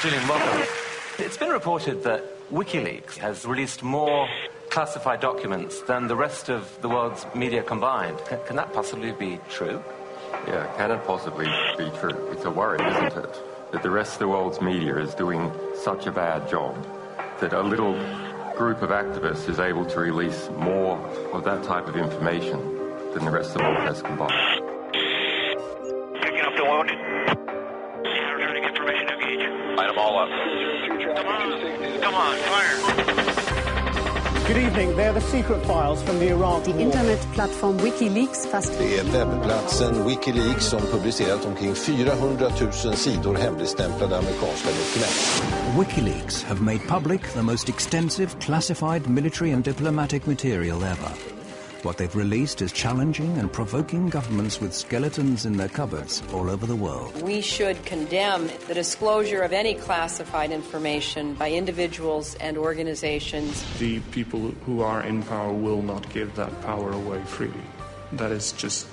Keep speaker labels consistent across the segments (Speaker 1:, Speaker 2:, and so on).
Speaker 1: Julian, welcome. It's been reported that WikiLeaks has released more classified documents than the rest of the world's media combined. Can that possibly be true?
Speaker 2: Yeah, can it possibly be true? It's a worry, isn't it? That the rest of the world's media is doing such a bad job that a little group of activists is able to release more of that type of information than the rest of the world has combined.
Speaker 3: Picking up the wound. Yeah, returning information, engage.
Speaker 4: Light them all up.
Speaker 3: Come on, fire.
Speaker 5: Good evening. They're the secret files from the Iraq war.
Speaker 6: Internetplattform Wikileaks
Speaker 7: Det är webbplatsen Wikileaks som publicerat omkring 400 000 sidor hemligstämplade amerikanska dokument.
Speaker 8: WikiLeaks have made public the most extensive classified military and diplomatic material ever. What they've released is challenging and provoking governments with skeletons in their cupboards all over the world.
Speaker 9: We should condemn the disclosure of any classified information by individuals and organizations.
Speaker 10: The people who are in power will not give that power away freely. That is just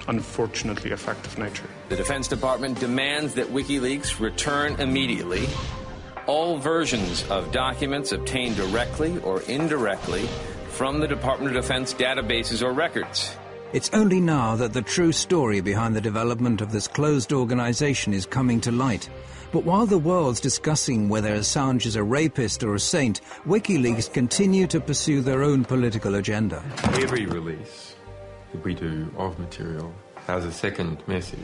Speaker 10: unfortunately a fact of nature.
Speaker 4: The Defense Department demands that WikiLeaks return immediately all versions of documents obtained directly or indirectly from the Department of Defense databases or records.
Speaker 8: It's only now that the true story behind the development of this closed organization is coming to light. But while the world's discussing whether Assange is a rapist or a saint, WikiLeaks continue to pursue their own political agenda.
Speaker 2: Every release that we do of material has a second message,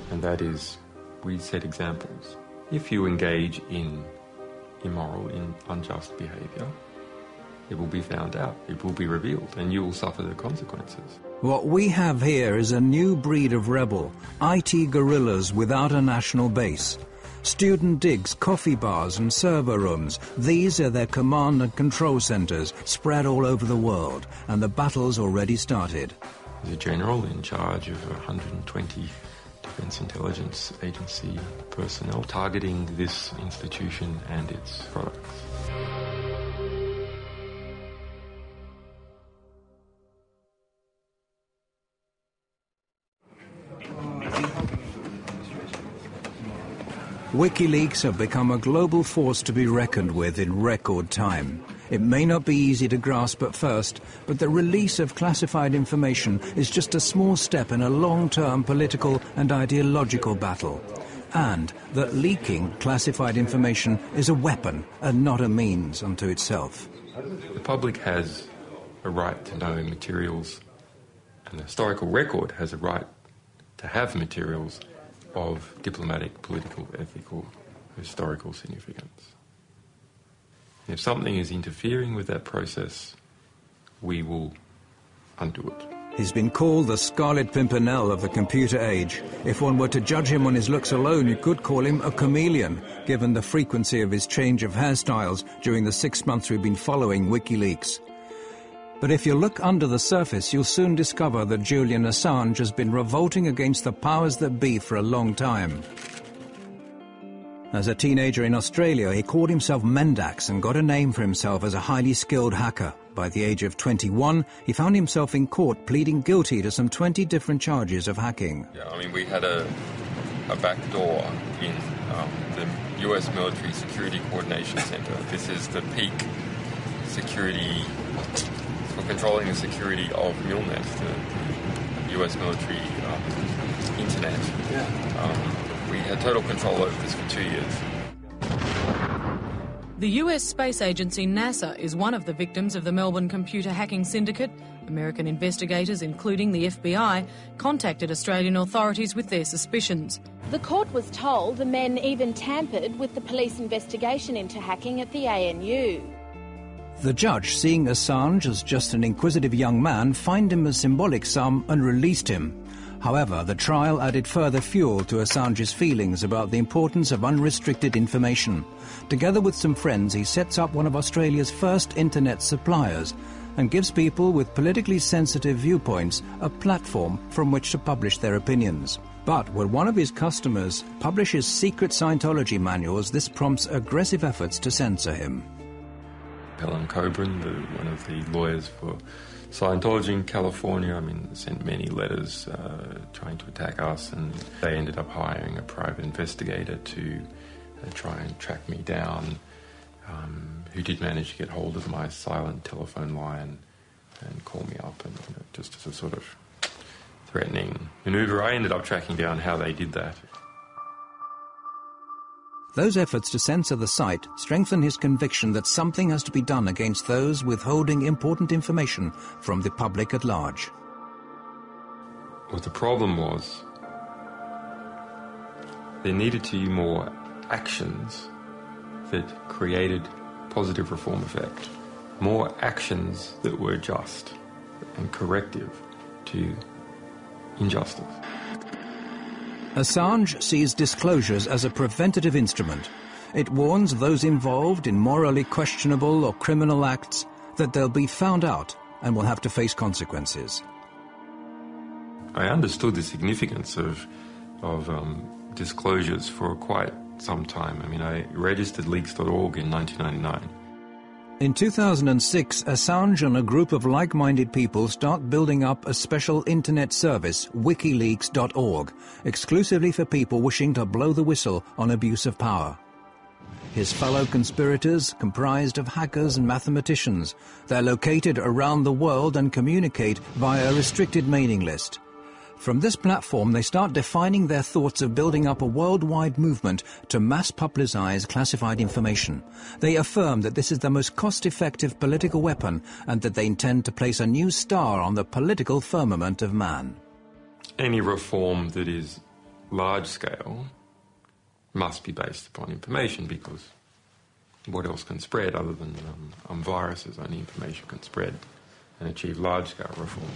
Speaker 2: and that is we set examples. If you engage in immoral, in unjust behavior, it will be found out, it will be revealed, and you will suffer the consequences.
Speaker 8: What we have here is a new breed of rebel, IT guerrillas without a national base. Student digs, coffee bars and server rooms, these are their command and control centers spread all over the world, and the battle's already started.
Speaker 2: There's a general in charge of 120 Defense Intelligence Agency personnel targeting this institution and its products.
Speaker 8: WikiLeaks have become a global force to be reckoned with in record time. It may not be easy to grasp at first, but the release of classified information is just a small step in a long-term political and ideological battle. And that leaking classified information is a weapon and not a means unto itself.
Speaker 2: The public has a right to know materials, and the historical record has a right to have materials of diplomatic, political, ethical, historical significance. If something is interfering with that process, we will undo it.
Speaker 8: He's been called the Scarlet Pimpernel of the computer age. If one were to judge him on his looks alone, you could call him a chameleon, given the frequency of his change of hairstyles during the 6 months we've been following WikiLeaks. But if you look under the surface, you'll soon discover that Julian Assange has been revolting against the powers that be for a long time. As a teenager in Australia, he called himself Mendax and got a name for himself as a highly skilled hacker. By the age of 21, he found himself in court pleading guilty to some 20 different charges of hacking.
Speaker 2: Yeah, I mean, we had a back door in the US Military Security Coordination Center. This is the peak security for controlling the security of MILNET, the US military internet. We had total control over this for 2 years.
Speaker 11: The US space agency NASA is one of the victims of the Melbourne computer hacking syndicate. American investigators, including the FBI, contacted Australian authorities with their suspicions.
Speaker 12: The court was told the men even tampered with the police investigation into hacking at the ANU.
Speaker 8: The judge, seeing Assange as just an inquisitive young man, fined him a symbolic sum and released him. However, the trial added further fuel to Assange's feelings about the importance of unrestricted information. Together with some friends, he sets up one of Australia's first internet suppliers and gives people with politically sensitive viewpoints a platform from which to publish their opinions. But when one of his customers publishes secret Scientology manuals, this prompts aggressive efforts to censor him.
Speaker 2: Helen Coburn, one of the lawyers for Scientology in California, sent many letters trying to attack us, and they ended up hiring a private investigator to try and track me down, who did manage to get hold of my silent telephone line and call me up, and just as a sort of threatening maneuver. I ended up tracking down how they did that.
Speaker 8: Those efforts to censor the site strengthen his conviction that something has to be done against those withholding important information from the public at large.
Speaker 2: What the problem was, there needed to be more actions that created positive reform effect. More actions that were just and corrective to injustice.
Speaker 8: Assange sees disclosures as a preventative instrument. It warns those involved in morally questionable or criminal acts that they'll be found out and will have to face consequences.
Speaker 2: I understood the significance of disclosures for quite some time. I mean, I registered leaks.org in 1999.
Speaker 8: In 2006, Assange and a group of like-minded people start building up a special internet service, Wikileaks.org, exclusively for people wishing to blow the whistle on abuse of power. His fellow conspirators comprised of hackers and mathematicians. They're located around the world and communicate via a restricted mailing list. From this platform, they start defining their thoughts of building up a worldwide movement to mass publicize classified information. They affirm that this is the most cost-effective political weapon and that they intend to place a new star on the political firmament of man. Any reform that is large-scale must be based upon information, because what else can spread other than viruses? Only information can spread and achieve large-scale reform.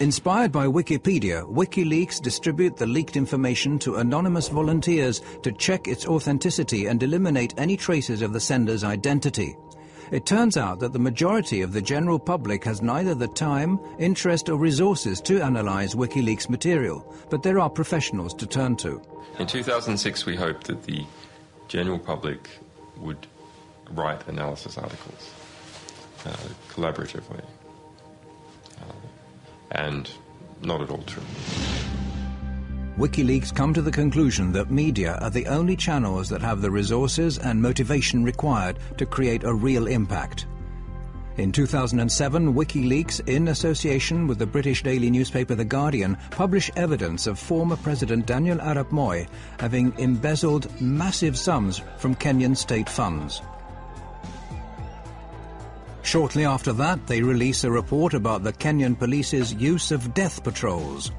Speaker 8: Inspired by Wikipedia, WikiLeaks distribute the leaked information to anonymous volunteers to check its authenticity and eliminate any traces of the sender's identity. It turns out that the majority of the general public has neither the time, interest or resources to analyze WikiLeaks material, but there are professionals to turn to. In 2006, we hoped that the general public would write analysis articles collaboratively. And not at all true. WikiLeaks come to the conclusion that media are the only channels that have the resources and motivation required to create a real impact. In 2007, WikiLeaks, in association with the British daily newspaper The Guardian, published evidence of former President Daniel Arap Moi having embezzled massive sums from Kenyan state funds. Shortly after that, they release a report about the Kenyan police's use of death patrols.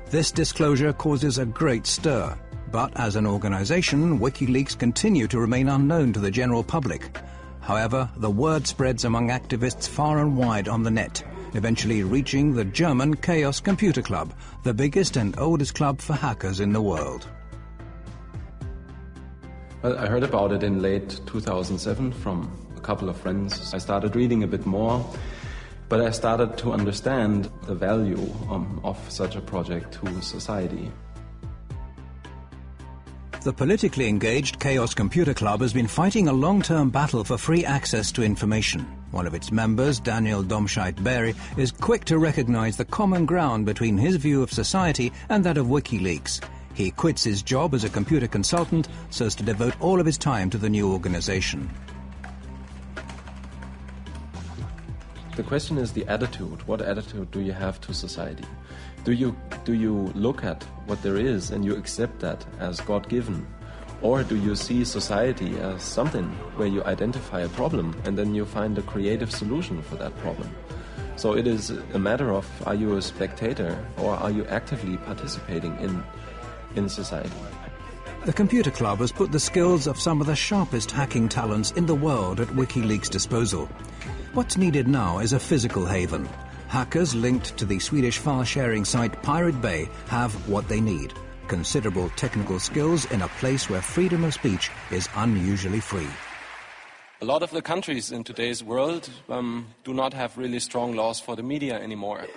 Speaker 8: This disclosure causes a great stir, but as an organization, WikiLeaks continue to remain unknown to the general public. However, the word spreads among activists far and wide on the net, eventually reaching the German Chaos Computer Club, the biggest and oldest club for hackers in the world.
Speaker 13: Well, I heard about it in late 2007 from a couple of friends. I started reading a bit more, but I started to understand the value of such a project to society.
Speaker 8: The politically engaged Chaos Computer Club has been fighting a long-term battle for free access to information. One of its members, Daniel Domscheit-Berry, is quick to recognize the common ground between his view of society and that of WikiLeaks. He quits his job as a computer consultant so as to devote all of his time to the new organization.
Speaker 13: The question is the attitude. What attitude do you have to society? Do you look at what there is and you accept that as God-given? Or do you see society as something where you identify a problem and then you find a creative solution for that problem? So it is a matter of, are you a spectator or are you actively participating in society?
Speaker 8: The Computer Club has put the skills of some of the sharpest hacking talents in the world at WikiLeaks' disposal. What's needed now is a physical haven. Hackers linked to the Swedish file-sharing site Pirate Bay have what they need: considerable technical skills in a place where freedom of speech is unusually free.
Speaker 14: A lot of the countries in today's world do not have really strong laws for the media anymore.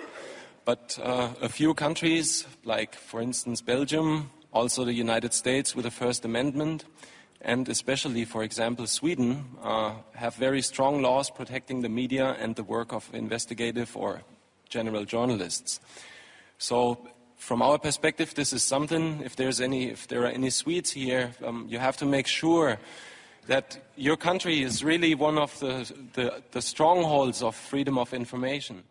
Speaker 14: But a few countries, like, for instance, Belgium, also the United States with the First Amendment, and especially, for example, Sweden, have very strong laws protecting the media and the work of investigative or general journalists. So from our perspective, this is something. If there are any Swedes here, you have to make sure that your country is really one of the strongholds of freedom of information.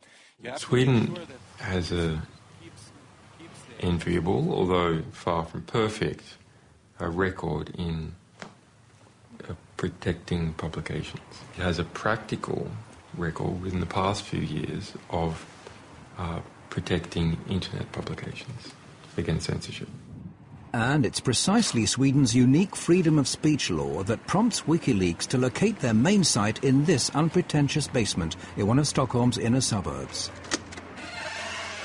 Speaker 2: Sweden has a enviable, although far from perfect, record in protecting publications. It has a practical record within the past few years of protecting internet publications against censorship.
Speaker 8: And it's precisely Sweden's unique freedom of speech law that prompts WikiLeaks to locate their main site in this unpretentious basement in one of Stockholm's inner suburbs.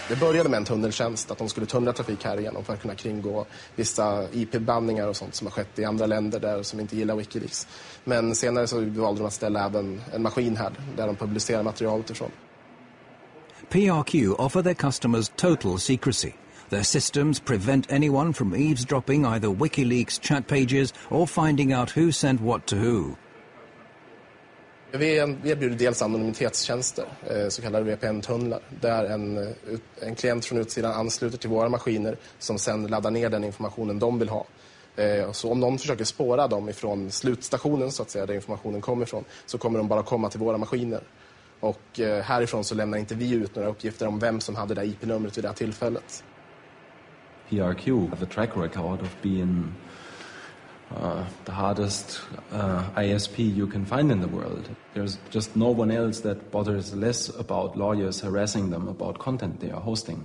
Speaker 15: Det började med en tunneltjänst, att de skulle tunnla trafik här igenom för att kunna kringgå vissa IP-bandningar och sånt som har skett i andra länder där som inte gillar WikiLeaks. Men senare så valde de att ställa även en maskin här där de publicerar materialet ifrån.
Speaker 8: PRQ offer their customers total secrecy. Their systems prevent anyone from eavesdropping either WikiLeaks chat pages or finding out who sent what to who.
Speaker 15: Vi erbjuder dels anonymitetstjänster, så kallade VPN-tunnlar, där en klient från utsidan ansluter till våra maskiner som sen laddar ner den informationen de vill ha. Så om någon försöker spåra dem ifrån slutstationen, så att säga, där informationen kommer ifrån, så kommer de bara komma till våra maskiner. Och härifrån så lämnar inte vi ut några uppgifter om vem som hade det IP-numret vid det här tillfället.
Speaker 13: PRQ have a track record of being the hardest ISP you can find in the world. There's just no one else that bothers less about lawyers harassing them about content they are hosting.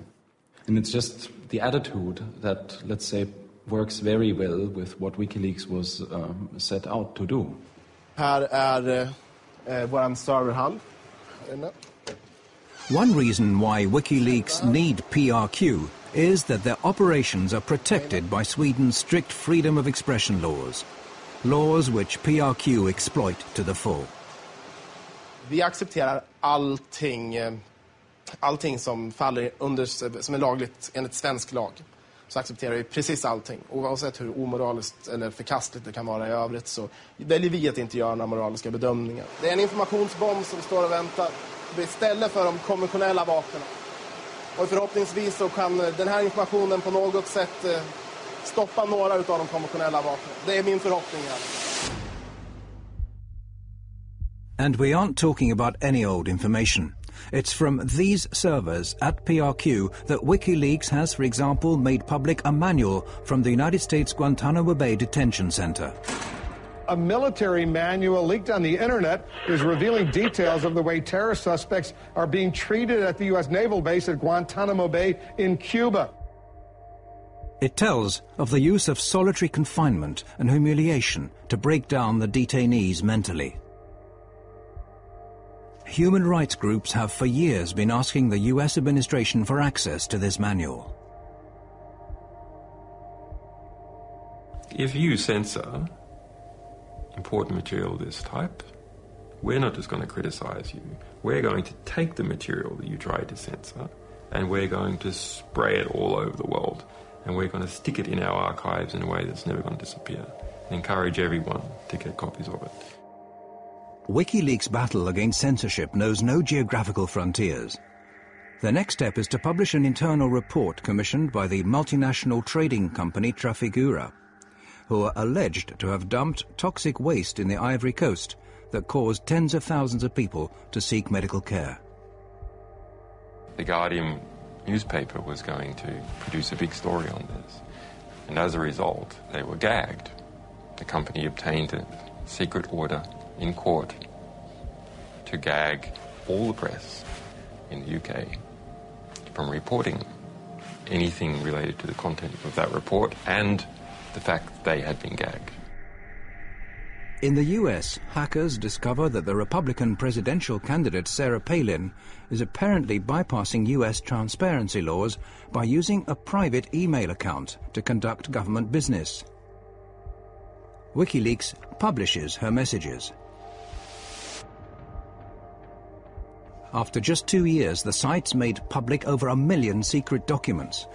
Speaker 13: And it's just the attitude that, let's say, works very well with what WikiLeaks was set out to do.
Speaker 15: Här är vår serverhall.
Speaker 8: One reason why WikiLeaks need PRQ is that their operations are protected by Sweden's strict freedom of expression laws. Laws which PRQ exploit to the full.
Speaker 15: Vi accepterar allting som faller under, som är lagligt enligt svensk lag. Så accepterar vi precis allting. Oavsett hur omoraliskt eller förkastligt det kan vara i övrigt, så väljer vi att inte göra några moraliska bedömningar. Det är en informationsbomb som står och väntar istället för de konventionella vapnen. Och förhoppningsvis så kan den här informationen på något sätt stoppa några av de konventionella vapnen. Det är min förhoppning här.
Speaker 8: And we aren't talking about any old information. It's from these servers at PRQ that WikiLeaks has, for example, made public a manual from the United States Guantanamo Bay Detention Center.
Speaker 16: A military manual leaked on the internet is revealing details of the way terrorist suspects are being treated at the U.S. naval base at Guantanamo Bay in Cuba.
Speaker 8: It tells of the use of solitary confinement and humiliation to break down the detainees mentally. Human rights groups have for years been asking the US administration for access to this manual.
Speaker 2: If you censor important material of this type, we're not just going to criticize you. We're going to take the material that you tried to censor and we're going to spray it all over the world. And we're going to stick it in our archives in a way that's never going to disappear. And encourage everyone to get copies of it.
Speaker 8: WikiLeaks' battle against censorship knows no geographical frontiers. The next step is to publish an internal report commissioned by the multinational trading company Trafigura, who are alleged to have dumped toxic waste in the Ivory Coast that caused tens of thousands of people to seek medical care.
Speaker 2: The Guardian newspaper was going to produce a big story on this, and as a result, they were gagged. The company obtained a secret order in court to gag all the press in the UK from reporting anything related to the content of that report and the fact that they had been gagged.
Speaker 8: In the US, hackers discover that the Republican presidential candidate Sarah Palin is apparently bypassing US transparency laws by using a private email account to conduct government business. WikiLeaks publishes her messages. After just 2 years, the site's made public over 1 million secret documents,